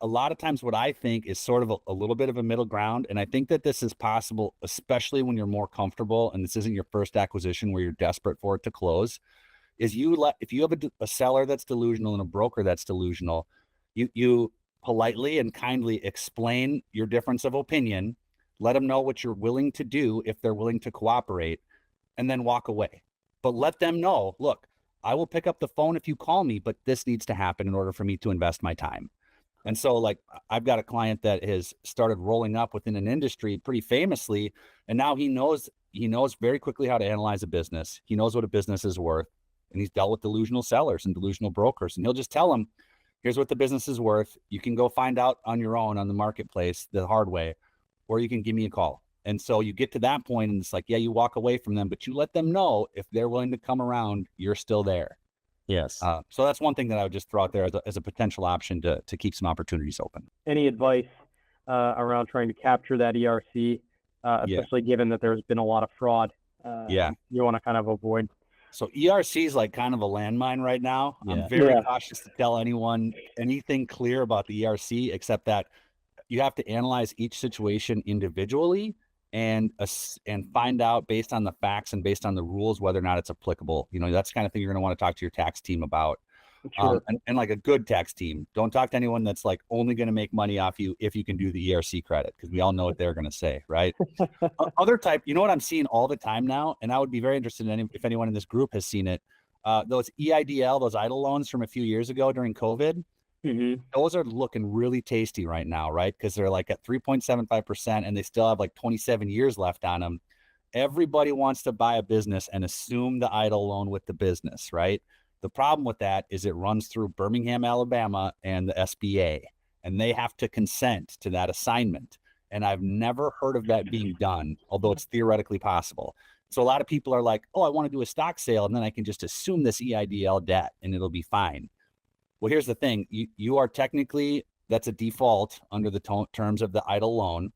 a lot of times what I think is sort of a little bit of a middle ground. And I think that this is possible, especially when you're more comfortable and this isn't your first acquisition where you're desperate for it to close, is if you have a seller that's delusional and a broker that's delusional, you politely and kindly explain your difference of opinion, let them know what you're willing to do if they're willing to cooperate, and then walk away. But let them know, look, I will pick up the phone if you call me, but this needs to happen in order for me to invest my time. And so like I've got a client that has started rolling up within an industry pretty famously, and now he knows very quickly how to analyze a business. He knows what a business is worth, and he's dealt with delusional sellers and delusional brokers, and he'll just tell them, here's what the business is worth. You can go find out on your own on the marketplace the hard way, or you can give me a call. And so you get to that point and it's like, yeah, you walk away from them, but you let them know if they're willing to come around, you're still there. Yes. So that's one thing that I would just throw out there as a potential option to keep some opportunities open. Any advice around trying to capture that ERC, especially given that there's been a lot of fraud you want to kind of avoid? So ERC is like kind of a landmine right now. I'm very cautious to tell anyone anything clear about the ERC, except that you have to analyze each situation individually and find out based on the facts and based on the rules whether or not it's applicable. You know, that's the kind of thing you're going to want to talk to your tax team about. Sure. And like a good tax team. Don't talk to anyone that's like only going to make money off you if you can do the ERC credit, because we all know what they're going to say, right? Other type, you know what I'm seeing all the time now, and I would be very interested in if anyone in this group has seen it. Those EIDL, those EIDL loans from a few years ago during COVID, those are looking really tasty right now, right? Because they're like at 3.75% and they still have like 27 years left on them. Everybody wants to buy a business and assume the EIDL loan with the business, right? The problem with that is it runs through Birmingham, Alabama and the SBA, and they have to consent to that assignment. And I've never heard of that being done, although it's theoretically possible. So a lot of people are like, oh, I want to do a stock sale, and then I can just assume this EIDL debt and it'll be fine. Well, here's the thing. You are technically, that's a default under the terms of the EIDL loan.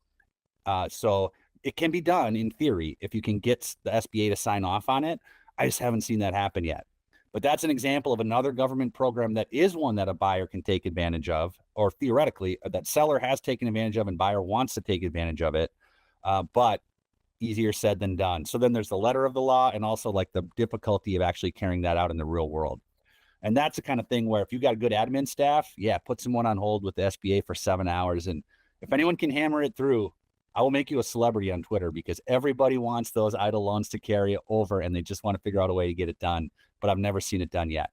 So it can be done in theory if you can get the SBA to sign off on it. I just haven't seen that happen yet. But that's an example of another government program that is one that a buyer can take advantage of, or theoretically that seller has taken advantage of and buyer wants to take advantage of it. But easier said than done. So then there's the letter of the law and also like the difficulty of actually carrying that out in the real world. And that's the kind of thing where if you got a good admin staff, put someone on hold with the SBA for 7 hours. And if anyone can hammer it through, I will make you a celebrity on Twitter, because everybody wants those EIDL loans to carry over and they just want to figure out a way to get it done. But I've never seen it done yet.